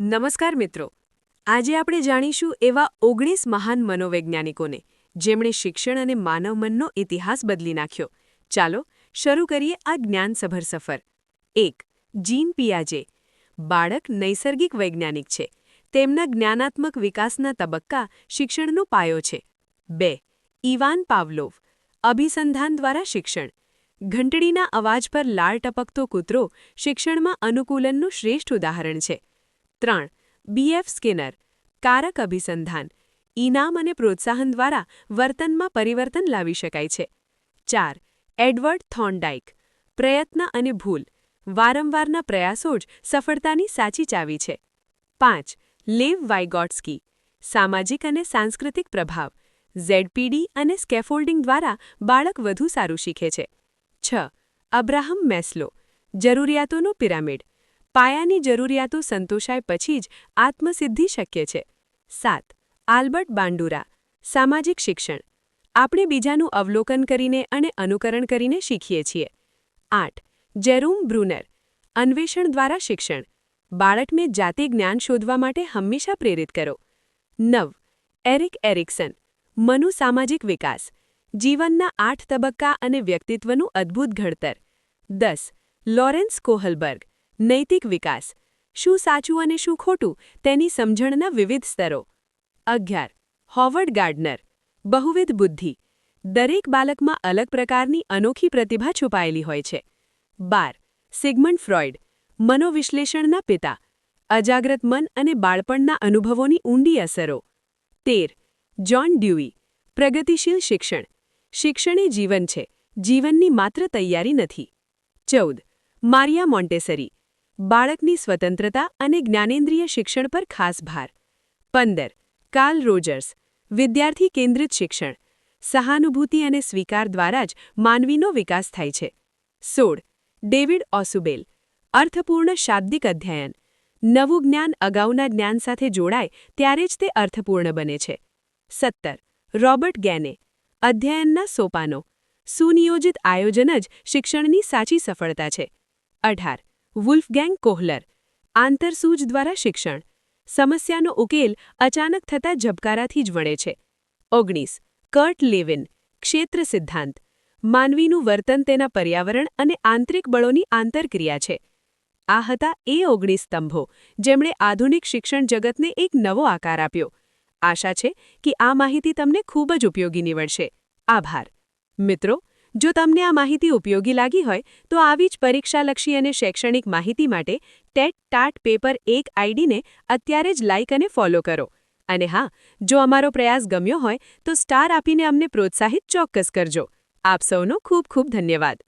નમસ્કાર મિત્રો, આજે આપણે જાણીશું એવા 19 મહાન મનોવૈજ્ઞાનિકોને જેમણે શિક્ષણ અને માનવ મનનો ઇતિહાસ બદલી નાખ્યો. ચાલો શરૂ કરીએ આ જ્ઞાનસભર સફર. 1. જીન પિયાજે. બાળક નૈસર્ગિક વૈજ્ઞાનિક છે. તેમના જ્ઞાનાત્મક વિકાસના તબક્કા શિક્ષણનો પાયો છે. 2. Ivan Pavlov. અભિસંધાન દ્વારા શિક્ષણ. ઘંટડીના અવાજ પર લાળ ટપકતો કૂતરો શિક્ષણમાં અનુકૂલનનું શ્રેષ્ઠ ઉદાહરણ છે. 3. બી.એફ. સ્કિનર. કારક અભિસંધાન. ઇનામ અને પ્રોત્સાહન દ્વારા વર્તનમાં પરિવર્તન લાવી શકાય છે. 4. એડવર્ડ થોર્નડાઇક. પ્રયત્ન અને ભૂલ. વારંવારના પ્રયાસો જ સફળતાની સાચી ચાવી છે. 5. લેવ વાઇગોટ્સ્કી. સામાજિક અને સાંસ્કૃતિક પ્રભાવ. ઝેડપીડી અને સ્કેફોલ્ડિંગ દ્વારા બાળક વધુ સારું શીખે છે. 6. Abraham Maslow. જરૂરિયાતોનો પિરામિડ. પાયાની જરૂરિયાતો સંતોષાય પછી જ આત્મસિદ્ધિ શક્ય છે. 7. Albert Bandura. સામાજિક શિક્ષણ. આપણે બીજાનું અવલોકન કરીને અને અનુકરણ કરીને શીખીએ છીએ. 8. જેરોમ બ્રુનર. અન્વેષણ દ્વારા શિક્ષણ. બાળકને જાતે જ્ઞાન શોધવા માટે હંમેશા પ્રેરિત કરો. 9. Erik Erikson. મનોસામાજિક વિકાસ. જીવનના 8 તબક્કા અને વ્યક્તિત્વનું અદ્ભુત ઘડતર. 10. Lawrence Kohlberg. નૈતિક વિકાસ. શું સાચું અને શું ખોટું તેની સમજણના વિવિધ સ્તરો. 11. Howard gardener. બહુવિધ બુદ્ધિ. દરેક બાળકમાં અલગ પ્રકારની અનોખી પ્રતિભા છુપાયેલી હોય છે. 12. સિગમન્ડ ફ્રોઇડ. મનોવિશ્લેષણના પિતા. અજાગ્રત મન અને બાળપણના અનુભવોની ઊંડી અસરો. 13. જ્હોન ડ્યુઈ. પ્રગતિશીલ શિક્ષણ. શિક્ષણ એ જીવન છે, જીવનની માત્ર તૈયારી નથી. 14. Maria Montessori. બાળકની સ્વતંત્રતા અને જ્ઞાનેન્દ્રિય શિક્ષણ પર ખાસ ભાર. 15. Carl Rogers. વિદ્યાર્થી કેન્દ્રિત શિક્ષણ. સહાનુભૂતિ અને સ્વીકાર દ્વારા જ માનવીનો વિકાસ થાય છે. 16. ડેવિડ ઓસુબેલ. અર્થપૂર્ણ શાબ્દિક અધ્યયન. નવું જ્ઞાન અગાઉના જ્ઞાન સાથે જોડાય ત્યારે જ તે અર્થપૂર્ણ બને છે. 17. રોબર્ટ ગેને. અધ્યયનના સોપાનો. સુનિયોજિત આયોજન જ શિક્ષણની સાચી સફળતા છે. 18. Wolfgang Kohler. આંતરસૂઝ દ્વારા શિક્ષણ. સમસ્યાનો ઉકેલ અચાનક થતા ઝબકારાથી જ મળે છે. 19. Kurt Levin. ક્ષેત્ર સિદ્ધાંત. માનવીનું વર્તન તેના પર્યાવરણ અને આંતરિક બળોની આંતરક્રિયા છે. આ હતા એ 19 સ્તંભો જેમણે આધુનિક શિક્ષણ જગતને એક નવો આકાર આપ્યો. આશા છે કે આ માહિતી તમને ખૂબ જ ઉપયોગી નીવડશે. આભાર. મિત્રો, જો તમને આ માહિતી ઉપયોગી લાગી હોય તો આવી જ પરીક્ષાલક્ષી અને શૈક્ષણિક માહિતી માટે ટેટ ટાટ પેપર 1 આઈડીને અત્યારે જ લાઇક અને ફોલો કરો. અને હા, જો અમારો પ્રયાસ ગમ્યો હોય તો સ્ટાર આપીને અમને પ્રોત્સાહિત ચોક્કસ કરજો. આપ સૌનો ખૂબ ખૂબ ધન્યવાદ.